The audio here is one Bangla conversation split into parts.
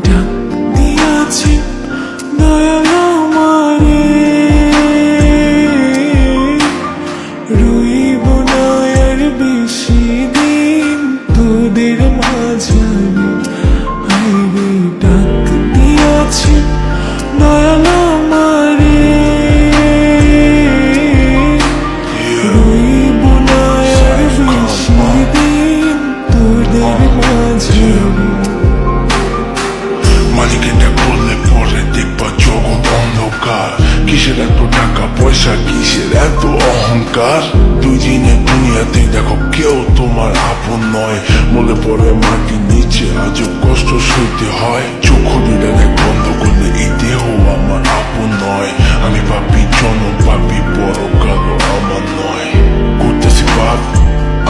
ডাক দিয়াছে দয়াল আমারে, রইব না আর বেশি দিন তোদের মাঝারে। হায়রে ডাক দিয়াছে দয়াল আমারে, রইব না আর বেশি দিন তোদের মাঝারে। মালিকেটা বললে পরে দেখবা জগৎ অন্ধকার, কিসের এত টাকা পয়সা, কিসের এত অহংকার। দুই দিনের দুনিয়াতে দেখো কেউ তোমার আপন নয়, মনে পড়ে মাটির নিচে আজও কষ্ট সইতে হয়। চোখ দুইটা দেখ বন্ধ করলে এই দেহ আমার আপন নয়। আমি পাপি জনম পাপি পরকালও আমার নয়। করতেছি পাপ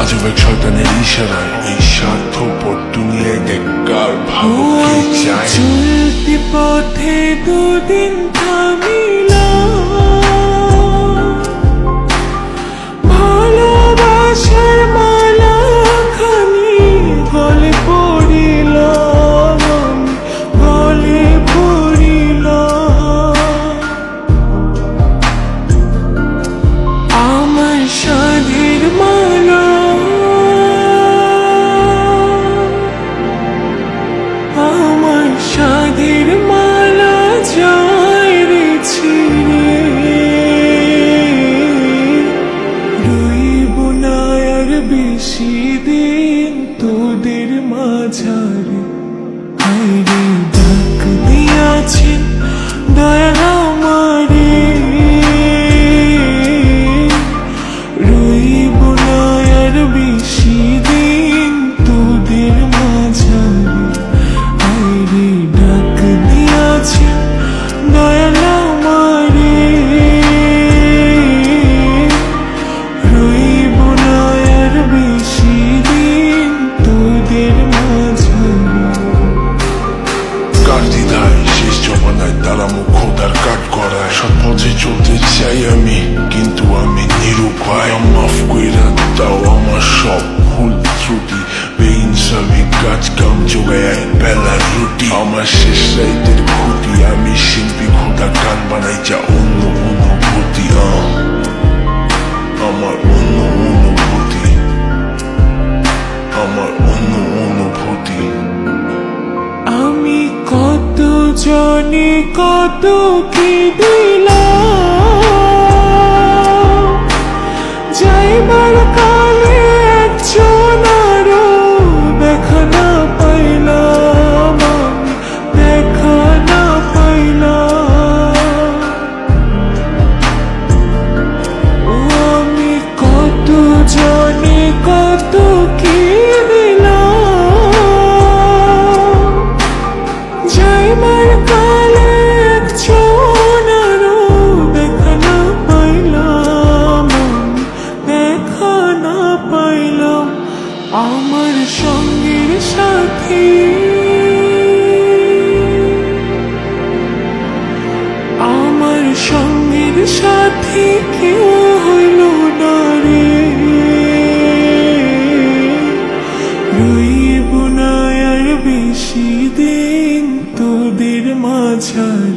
আজব এক শয়তানের ইশারায়, এই স্বার্থপর দুনিয়ায় দেখ কার ভালো কে চায়। চলতি পথে দুদিন থামিলাম, ভালোবাসার মালা খানি গলে পড়িলাম, গলে পড়িলাম। আমার সাধের মালা, আমার সাধের মালা যায় রে ছিঁড়ে, রইব না আর বেশি দিন তোদের মাঝারে। হায়রে ডাক দিয়াছেন দয়াল আমারে, রইব না আর বেশি দিন তোদের মাঝারে। হায়রে ডাক দিয়াছেন দয়াল আমারে, রইব না আর বেশি দিন তোদের মাঝারে। কার দ্বিধায় শেষ জমানায় তারা মুখ খোদার কাট করায়। সৎ পথে চলতে চাই আমি কিন্তু আমি নিরুপায়। মাফ কইরা দাও আমার সব ভুল ত্রুটি, বেইনসাফি কাজ কাম জোগায় বেলার রুটি। আমার শেষ রাইতের ক্ষতি, আমি শিল্পী খোদা গান বানাই যা অন্য অনুভূতি। আমার অন্য অনুভূতি, আমার অন্য অনুভূতি। আমি কত জনে কত কি দিলাম, যাইবার কালে একজন আরো দেখা না পাইলাম, আমি দেখা না পাইলাম। ও আমি কত জনে কত কি দিলাম, যাইবার কালে একজন আরো দেখা না পাইলাম, আমি দেখা না পাইলাম। আমার সঙ্গের সাথী, আমার সঙ্গের সাথী কেউ হইল না রে, রইব না আর বেশি দিন তোদের মাঝারে।